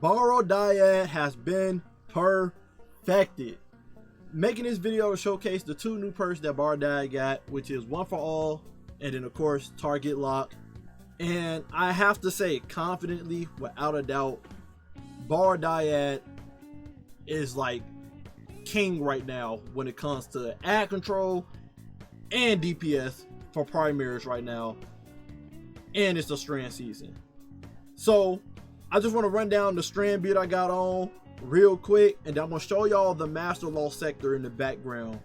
Barrow-Dyad has been perfected. Making this video to showcase the two new perks that Barrow-Dyad got, which is one for all, and then of course target lock. And I have to say confidently, without a doubt, Barrow-Dyad is like king right now when it comes to ad control and DPS for primaries right now, and it's the strand season. So I just want to run down the strand build I got on real quick, and then I'm going to show y'all the Master Law sector in the background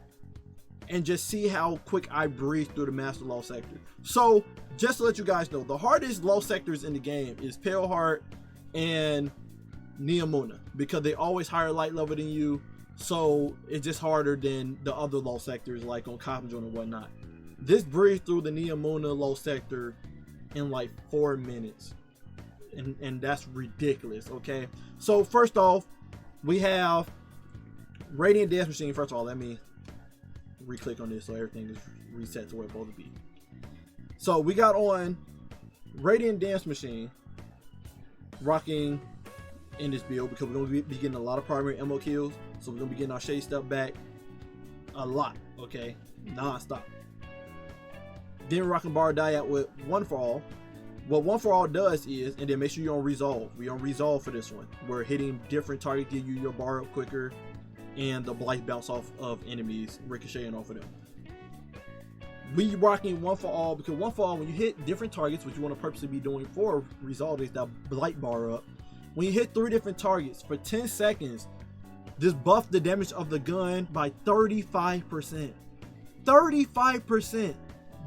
and just see how quick I breeze through the Master Law sector. So just to let you guys know, the hardest low sectors in the game is Pale Heart and Neomuna, because they always higher light level than you, so it's just harder than the other low sectors like on Cosmo and whatnot. This breezed through the Neomuna low sector in like 4 minutes, and that's ridiculous. Okay, so first off, we have Radiant Dance Machine. First of all, let me re-click on this so everything is reset to where it's supposed to be. So we got on Radiant Dance Machine rocking in this build because we're going to be getting a lot of primary ammo kills, so we're going to be getting our shade step back a lot, okay, non-stop. Then we're rocking Barrow-Dyad with One For All. What One For All does is, and then make sure you're on resolve. We're on resolve for this one. We're hitting different targets, give you your bar up quicker, and the blight bounce off of enemies, ricocheting off of them. We rocking One For All because One For All, when you hit different targets, which you want to purposely be doing for resolve, is that blight bar up. When you hit 3 different targets for 10 seconds, this buffs the damage of the gun by 35%. 35%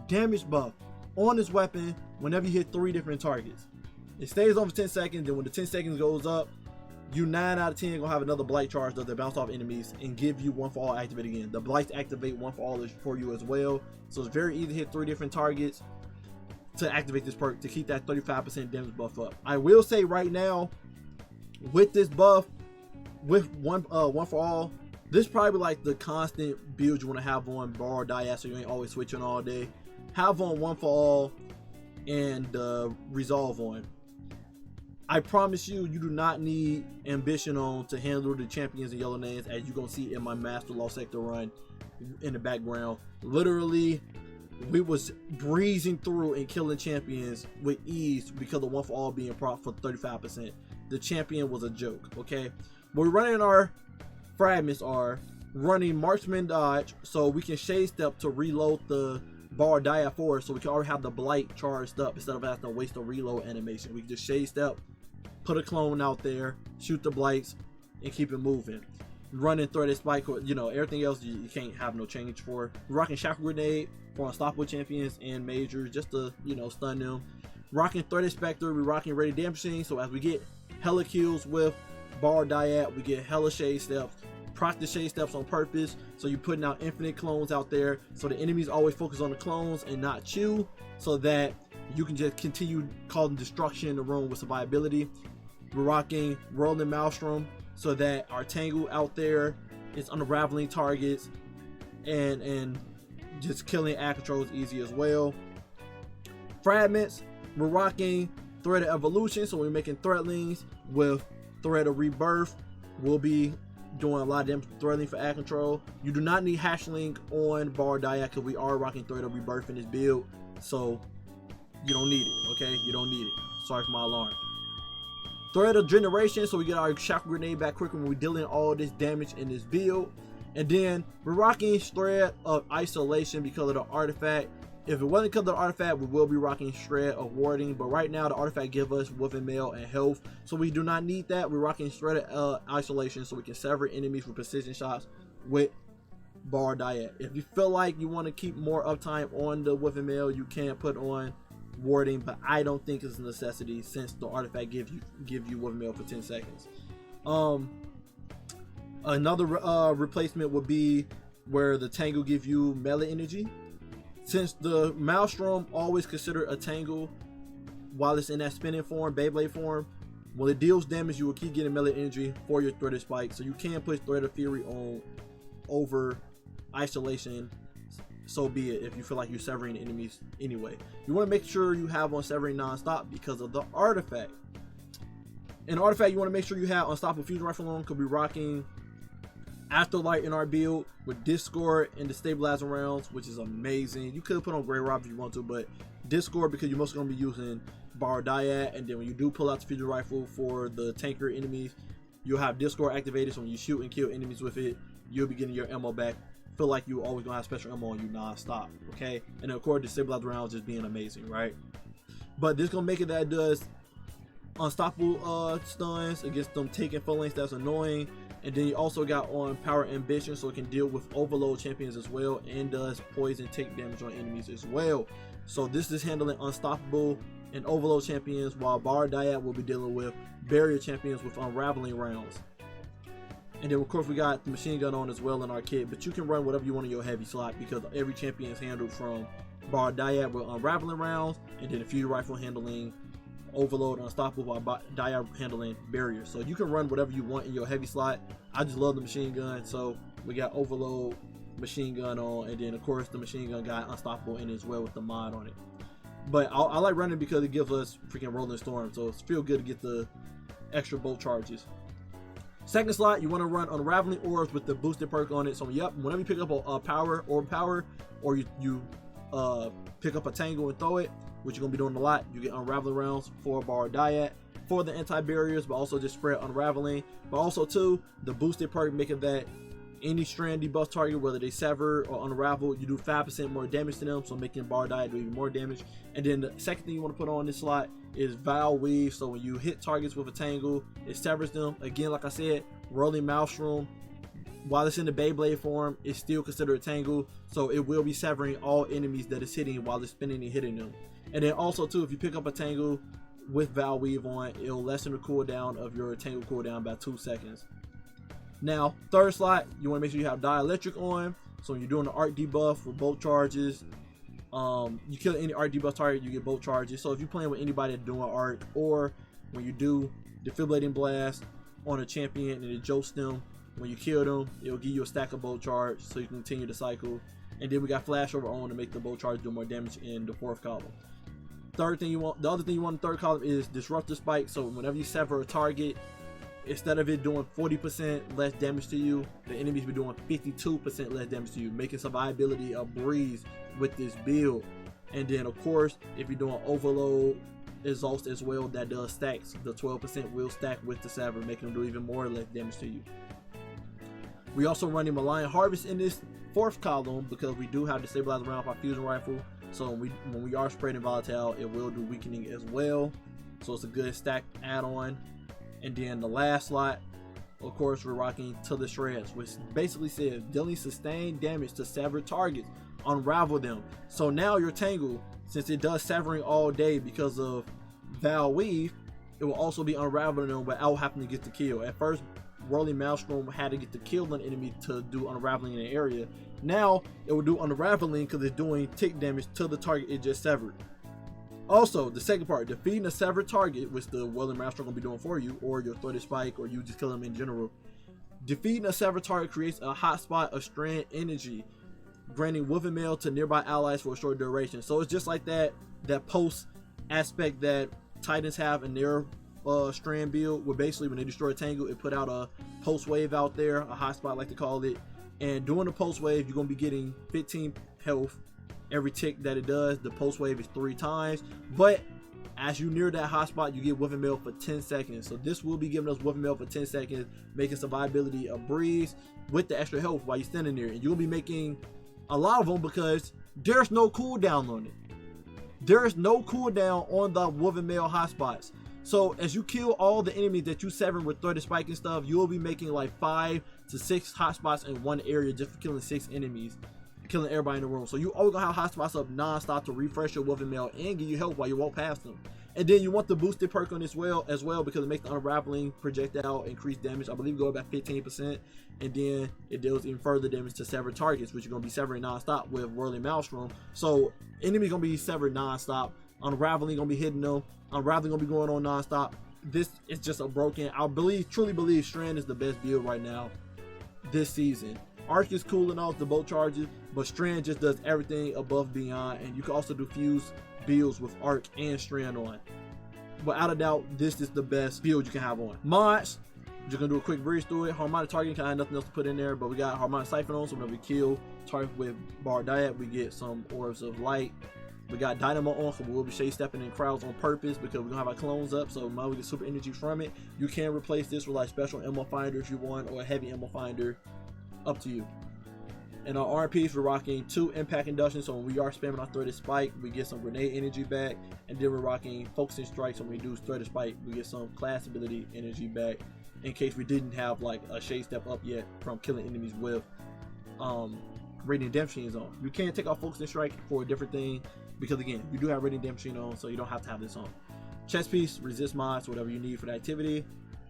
damage buff on this weapon whenever you hit 3 different targets. It stays on for 10 seconds, then when the 10 seconds goes up, you 9 out of 10 gonna have another blight charge that they bounce off enemies and give you One For All activate again. The blights activate One For All for you as well, so it's very easy to hit 3 different targets to activate this perk to keep that 35% damage buff up. I will say right now, with this buff, with One For All, this is probably like the constant build you want to have on Barrow-Dyad, so you ain't always switching all day. Have on One For All and resolve on. I promise you, you do not need ambition on to handle the champions and yellow names, as you're gonna see in my Master Law sector run in the background. Literally, we was breezing through and killing champions with ease because of One For All being proc for 35%. The champion was a joke. Okay, we're running our fragments are running marksman dodge, so we can shade step to reload the Barrow-Dyad for us, so we can already have the blight charged up instead of having to waste a reload animation. We can just shade step, put a clone out there, shoot the blights, and keep it moving. Running threaded spike, you know, everything else you can't have no change for. Rocking shackle grenade for unstoppable champions and majors just to, you know, stun them. Rocking threaded spectre, we're rocking Radiant Dance Machine, so as we get hella kills with Barrow-Dyad, we get hella shade steps. Proc the shade steps on purpose, so you're putting out infinite clones out there, so the enemies always focus on the clones and not you, so that you can just continue causing destruction in the room with survivability. We're rocking Rolling Maelstrom, so that our Tangle out there is unraveling targets and just killing ad control is easy as well. Fragments, we're rocking Threaded Evolution, so we're making threadlings with Thread of Rebirth. We'll be doing a lot of them threadling for ad control. You do not need hashling on Barrow-Dyad because we are rocking Thread of Rebirth in this build, so you don't need it. Okay, you don't need it. Sorry for my alarm. Thread of Generation, so we get our shackle grenade back quicker when we're dealing all this damage in this build. And then we're rocking Thread of Isolation because of the artifact. If it wasn't because of the artifact, we will be rocking Shred of Warding, but right now the artifact gives us Wolf and Mail and health, so we do not need that. We're rocking Shred of Isolation so we can sever enemies with precision shots with Barrow-Dyad. If you feel like you want to keep more uptime on the Wolf and Mail, you can put on Warding, but I don't think it's a necessity since the artifact give you Wolf and Mail for 10 seconds. Another replacement would be where the Tangle give you melee energy. Since the Maelstrom always considered a Tangle while it's in that spinning form, Beyblade form, when it deals damage, you will keep getting melee energy for your Threaded Spike. So you can put Threaded Fury on over Isolation, so be it, if you feel like you're severing enemies anyway. You want to make sure you have on severing non-stop because of the artifact. An artifact you want to make sure you have Unstoppable Fusion Rifle on, could be rocking Afterlight in our build with Discord and the stabilizing rounds, which is amazing. You could put on Grey Rob if you want to, but Discord, because you're mostly going to be using Barrow-Dyad, and then when you do pull out the fusion rifle for the tanker enemies, you'll have Discord activated, so when you shoot and kill enemies with it, you'll be getting your ammo back. Feel like you always gonna have special ammo on you non-stop, okay? And of course the stabilized rounds just being amazing, right? But this gonna make it that it does unstoppable stuns against them taking full lengths. That's annoying. And then you also got on Power Ambition, so it can deal with overload champions as well, and does poison take damage on enemies as well. So this is handling unstoppable and overload champions, while Barrow-Dyad will be dealing with barrier champions with unraveling rounds. And then of course we got the machine gun on as well in our kit, but you can run whatever you want in your heavy slot, because every champion is handled from Barrow-Dyad with unraveling rounds, and then the fusion rifle handling overload, unstoppable, by Dyad handling barriers. So you can run whatever you want in your heavy slot. I just love the machine gun, so we got overload, machine gun on, and then of course the machine gun got unstoppable in it as well with the mod on it. But I like running because it gives us freaking rolling storm, so it's feel good to get the extra bolt charges. Second slot, you want to run unraveling orbs with the boosted perk on it. So yep, whenever you pick up a power, or you pick up a tangle and throw it, which you're gonna be doing a lot, you get unraveling rounds for Barrow-Dyad for the anti-barriers, but also just spread unraveling. But also too, the boosted perk making that any strand debuff target, whether they sever or unravel, you do 5% more damage to them, so making Barrow-Dyad do even more damage. And then the second thing you want to put on this slot is Val Weave. So when you hit targets with a tangle, it severs them. Again, like I said, Rolling Maelstrom, while it's in the Beyblade form, it's still considered a tangle, so it will be severing all enemies that it's hitting while it's spinning and hitting them. And then also too, if you pick up a tangle with Val Weave on, it'll lessen the cooldown of your tangle cooldown by 2 seconds. Now, third slot, you want to make sure you have Dielectric on. So when you're doing the arc debuff with bolt charges, you kill any arc debuff target, you get bolt charges. So if you're playing with anybody that's doing arc, or when you do defibrillating blast on a champion and it jolts them, when you kill them, it'll give you a stack of bolt charge, so you can continue the cycle. And then we got flashover on to make the bolt charge do more damage in the fourth column. The other thing you want in the third column is Disruptor Spike. So whenever you sever a target, instead of it doing 40% less damage to you, the enemies be doing 52% less damage to you, making survivability a breeze with this build. And then of course, if you're doing overload exhaust as well, that does stacks. The 12% will stack with the sever, making them do even more or less damage to you. We also running Malign Harvest in this fourth column because we do have the stabilized round for our fusion rifle. So when we are spreading volatile, it will do weakening as well. So it's a good stack add-on. And then the last slot, of course, we're rocking To the Shreds, which basically says dealing sustained damage to severed targets, unravel them. So now your tangle, since it does severing all day because of Val Weave, it will also be unraveling them without having to get the kill. At first, Rolling Maelstrom had to get the kill on an enemy to do unraveling in the area. Now it will do unraveling because it's doing tick damage to the target it just severed. Also, the second part, defeating a severed target, which the Rolling Maelstrom gonna be doing for you, or your Threaded Spike, or you just kill them in general. Defeating a severed target creates a hotspot of strand energy, granting Woven Mail to nearby allies for a short duration. So it's just like that post aspect that Titans have in their strand build, where basically when they destroy a tangle, it put out a post wave out there, a hotspot like to call it. And during the post wave, you're gonna be getting 15 health every tick that it does. The post wave is 3 times, but as you near that hotspot, you get Woven Mail for 10 seconds. So this will be giving us Woven Mail for 10 seconds, making survivability a breeze with the extra health while you're standing there. And you'll be making a lot of them because there's no cooldown on it. There is no cooldown on the Woven Mail hotspots. So as you kill all the enemies that you sever with Threaded Spike and stuff, you'll be making like 5 to 6 hotspots in one area just for killing 6 enemies, killing everybody in the room. So you always gonna have hotspots up non-stop to refresh your Woven Mail and give you help while you walk past them. And then you want the boosted perk on this as well because it makes the unraveling projectile increase damage. I believe go about 15%, and then it deals even further damage to severed targets, which you're gonna be severing non-stop with Rolling Maelstrom. So enemy gonna be severed non-stop, unraveling gonna be hitting them, unraveling gonna be going on non-stop. This is just a broken, I truly believe Strand is the best build right now this season. Arc is cooling off the bolt charges, but Strand just does everything above beyond, and you can also do fuse builds with Arc and Strand on. without a doubt, this is the best build you can have on. Mods, just gonna do a quick breeze through it. Harmonic targeting, kind of nothing else to put in there, but we got Harmonic Siphon on, so whenever we kill target with Barrow-Dyad, we get some Orbs of Light. We got Dynamo on, so we'll be shade stepping in crowds on purpose because we're gonna have our clones up, so now we get super energy from it. You can replace this with like special ammo finder if you want, or a heavy ammo finder, up to you. And our RPs, we're rocking 2 impact inductions, so when we are spamming our threaded spike, we get some grenade energy back, and then we're rocking focusing strikes. So when we do threaded spike, we get some class ability energy back in case we didn't have like a shade step up yet from killing enemies with Radiant Demption on. You can take off focusing strike for a different thing, because again, you do have Radiant Demption on, so you don't have to have this on. Chest piece, resist mods, whatever you need for the activity.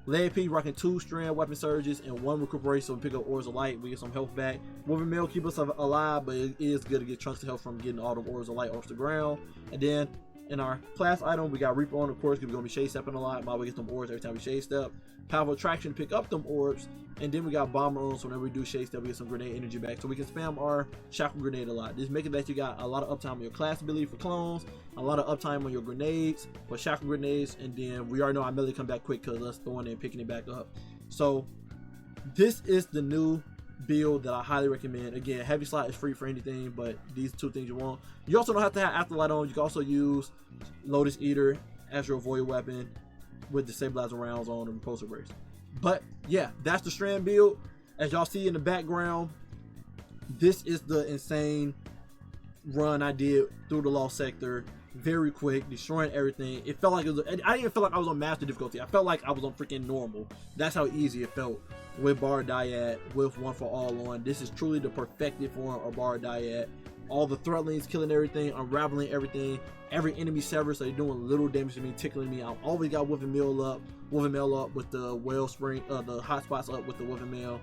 Leg piece, rocking 2 strand weapon surges and 1 recuperation, so we pick up Orbs of Light, we get some health back. Woven Mail keep us alive, but it is good to get chunks of health from getting all the Orbs of Light off the ground. And then in our class item, we got Reaper on, of course, because we're going to be shade stepping a lot. Might we get some orbs every time we shade step. Powerful Attraction to pick up them orbs. And then we got Bomber on, so whenever we do shade step, we get some grenade energy back. So we can spam our Shackle Grenade a lot. This making that you got a lot of uptime on your class ability for clones, a lot of uptime on your grenades, for Shackle Grenades, and then we already know our melee come back quick because us throwing it and picking it back up. So this is the new build that I highly recommend. Again, heavy slot is free for anything, but these 2 things you want. You also don't have to have Afterlight on. You can also use Lotus Eater as your void weapon with the stabilizer rounds on and repulsor brace. But yeah, that's the strand build. As y'all see in the background, this is the insane run I did through the Lost Sector. Very quick, destroying everything. It felt like it was, I didn't even feel like I was on master difficulty. I felt like I was on freaking normal. That's how easy it felt with Barrow-Dyad, with One for All on. This is truly the perfected form of Barrow-Dyad. All the threadlings, killing everything, unraveling everything. Every enemy severs, so they're doing little damage to me, tickling me. I've always got Woven Mail up with the Wellspring, the hot spots up with the Woven Mail,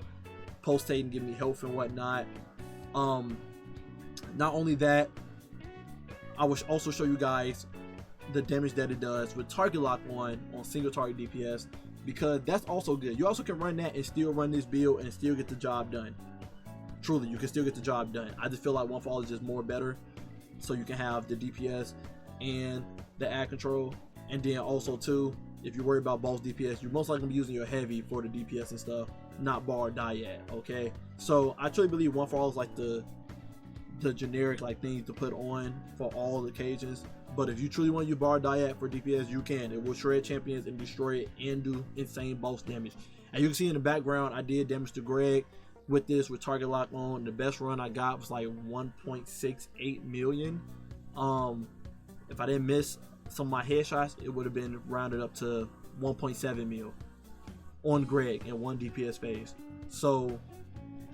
pulsating, giving me health and whatnot. Not only that, I will also show you guys the damage that it does with target lock on single target DPS, because that's also good. You also can run that and still run this build and still get the job done. Truly, you can still get the job done. I just feel like One for All is just more better, so you can have the DPS and the ad control. And then also too, if you're worried about boss DPS, you're most likely gonna be using your heavy for the DPS and stuff, not Barrow-Dyad. Okay, so I truly believe One for All is like the generic like thing to put on for all occasions. But if you truly want to use Barrow-Dyad for DPS, you can. It will shred champions and destroy it and do insane boss damage. And you can see in the background, I did damage to Greg with this, with target lock on. The best run I got was like 1.68 million. If I didn't miss some of my headshots, it would have been rounded up to 1.7 mil on Greg in 1 DPS phase. So,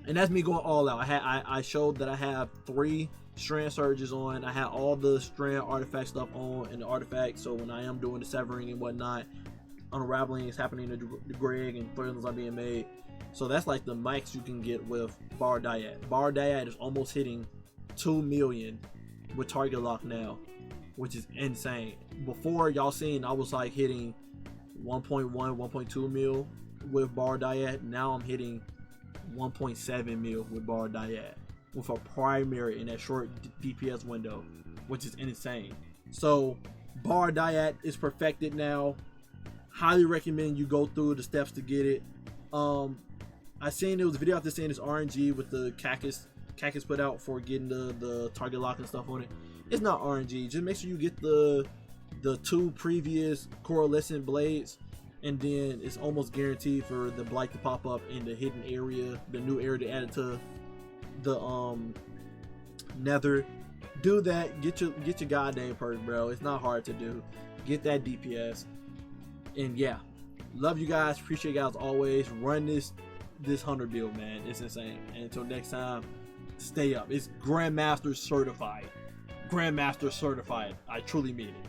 and that's me going all out. I showed that I have 3 strand surges on. I had all the strand artifact stuff on and the artifacts, so when I am doing the severing and whatnot, unraveling is happening to Greg and threadlings are being made. So that's like the max you can get with Barrow-Dyad. Barrow-Dyad is almost hitting 2 million with target lock now, which is insane. Before, y'all seen I was like hitting 1.1, 1.2 mil with Barrow-Dyad. Now I'm hitting 1.7 mil with Barrow-Dyad with a primary in that short DPS window, which is insane. So Barrow-Dyad is perfected now. Highly recommend you go through the steps to get it. I seen there was a video out there saying it's RNG with the cactus put out for getting the target lock and stuff on it. It's not RNG. Just make sure you get the 2 previous coalescent blades, and then it's almost guaranteed for the blight to pop up in the hidden area, the new area they added to the nether. Do that. Get your goddamn perk, bro. It's not hard to do. Get that DPS. And yeah, love you guys. Appreciate you guys always. Run this hunter build, man. It's insane. And until next time, stay up. It's Grandmaster certified. Grandmaster certified. I truly mean it.